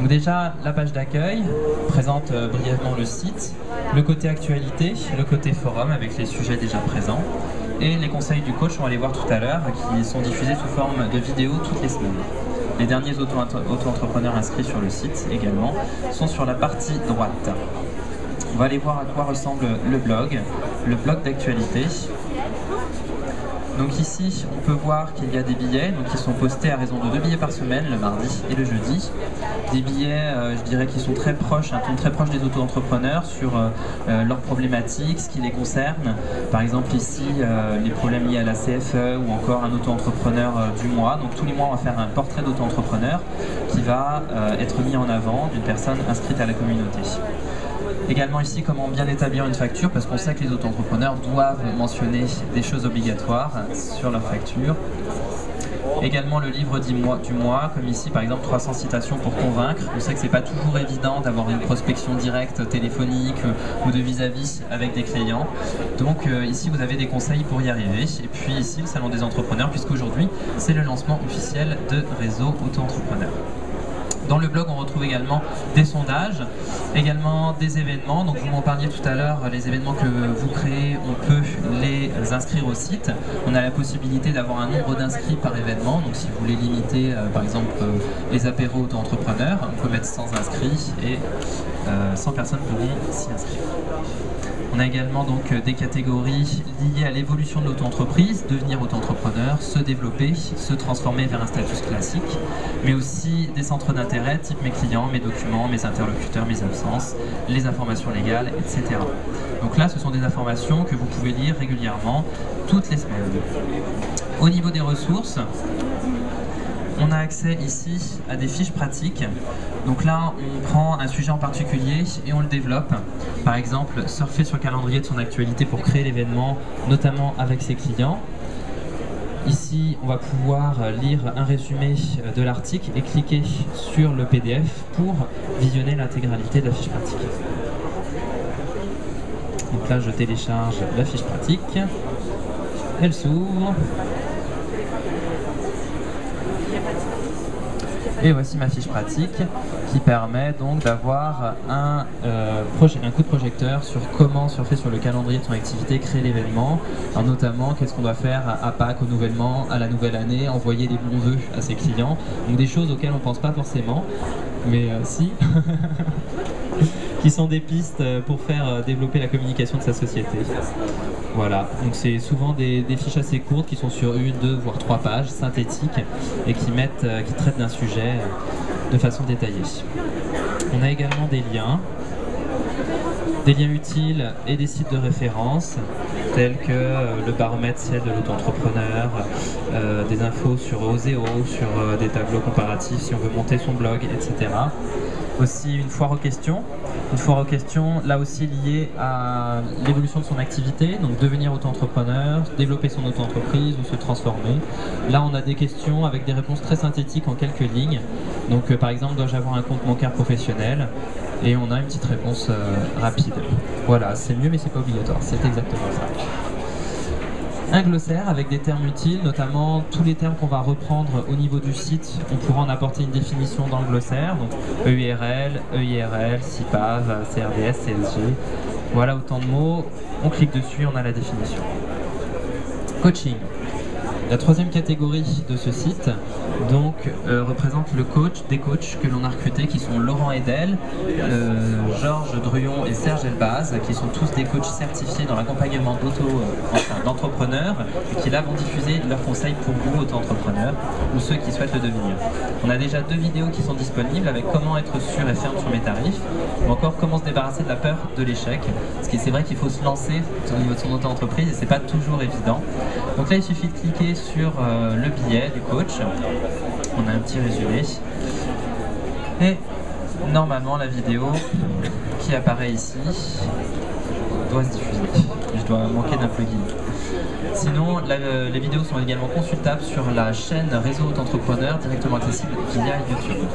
Donc déjà, la page d'accueil présente brièvement le site, le côté actualité, le côté forum avec les sujets déjà présents, et les conseils du coach, on va les voir tout à l'heure, qui sont diffusés sous forme de vidéos toutes les semaines. Les derniers auto-entrepreneurs inscrits sur le site également sont sur la partie droite. On va aller voir à quoi ressemble le blog d'actualité. Donc ici, on peut voir qu'il y a des billets qui sont postés à raison de 2 billets par semaine, le mardi et le jeudi. Des billets, je dirais, qui sont très proches, un ton très proche des auto-entrepreneurs sur leurs problématiques, ce qui les concerne. Par exemple ici, les problèmes liés à la CFE ou encore un auto-entrepreneur du mois. Donc tous les mois, on va faire un portrait d'auto-entrepreneur qui va être mis en avant d'une personne inscrite à la communauté. Également ici, comment bien établir une facture, parce qu'on sait que les auto-entrepreneurs doivent mentionner des choses obligatoires sur leur facture. Également le livre du mois, comme ici par exemple 300 citations pour convaincre. On sait que c'est pas toujours évident d'avoir une prospection directe téléphonique ou de vis-à-vis avec des clients. Donc ici vous avez des conseils pour y arriver. Et puis ici le salon des entrepreneurs, puisqu'aujourd'hui c'est le lancement officiel de Réseau Auto-Entrepreneur. Dans le blog, on retrouve également des sondages, également des événements. Donc vous m'en parliez tout à l'heure, les événements que vous créez, on peut les inscrire au site. On a la possibilité d'avoir un nombre d'inscrits par événement. Donc si vous voulez limiter, par exemple, les apéros auto-entrepreneurs, on peut mettre 100 inscrits et 100 personnes pourront s'y inscrire. On a également donc des catégories liées à l'évolution de l'auto-entreprise, devenir auto-entrepreneur, se développer, se transformer vers un statut classique, mais aussi des centres d'intérêt type mes clients, mes documents, mes interlocuteurs, mes absences, les informations légales, etc. Donc là, ce sont des informations que vous pouvez lire régulièrement toutes les semaines. Au niveau des ressources, on a accès ici à des fiches pratiques. Donc là, on prend un sujet en particulier et on le développe. Par exemple, surfer sur le calendrier de son actualité pour créer l'événement, notamment avec ses clients. Ici, on va pouvoir lire un résumé de l'article et cliquer sur le PDF pour visionner l'intégralité de la fiche pratique. Donc là, je télécharge la fiche pratique. Elle s'ouvre. Et voici ma fiche pratique qui permet donc d'avoir un coup de projecteur sur comment surfer sur le calendrier de son activité, créer l'événement. Alors notamment, qu'est-ce qu'on doit faire à Pâques, au Nouvel An, à la nouvelle année, envoyer des bons vœux à ses clients. Donc des choses auxquelles on ne pense pas forcément, mais si, qui sont des pistes pour faire développer la communication de sa société. Voilà, donc c'est souvent des fiches assez courtes qui sont sur 1, 2, voire 3 pages, synthétiques, et qui traitent d'un sujet de façon détaillée. On a également des liens utiles et des sites de référence, tels que le baromètre ciel de l'auto-entrepreneur, des infos sur Oseo, sur des tableaux comparatifs si on veut monter son blog, etc. Aussi une foire aux questions. Une foire aux questions, là aussi liée à l'évolution de son activité, donc devenir auto-entrepreneur, développer son auto-entreprise ou se transformer. Là, on a des questions avec des réponses très synthétiques en quelques lignes. Donc, par exemple, dois-je avoir un compte bancaire professionnel? Et on a une petite réponse rapide. Voilà, c'est mieux, mais c'est pas obligatoire. C'est exactement ça. Un glossaire avec des termes utiles, notamment tous les termes qu'on va reprendre au niveau du site, on pourra en apporter une définition dans le glossaire, donc EURL, EIRL, CIPAV, CRDS, CSG, voilà autant de mots, on clique dessus, on a la définition. Coaching. La troisième catégorie de ce site représente des coachs que l'on a recrutés qui sont Laurent Edel, Georges Druon et Serge Elbaz, qui sont tous des coachs certifiés dans l'accompagnement d'entrepreneurs et qui là vont diffuser leurs conseils pour vous, auto-entrepreneurs, ou ceux qui souhaitent le devenir. On a déjà 2 vidéos qui sont disponibles avec comment être sûr et ferme sur mes tarifs, ou encore comment se débarrasser de la peur de l'échec, parce que c'est vrai qu'il faut se lancer au niveau de son auto-entreprise et c'est pas toujours évident. Donc là il suffit de cliquer sur le billet du coach, on a un petit résumé et normalement la vidéo qui apparaît ici doit se diffuser. Je dois manquer d'un plugin. Sinon, les vidéos sont également consultables sur la chaîne Réseau Auto-Entrepreneur directement accessible via YouTube.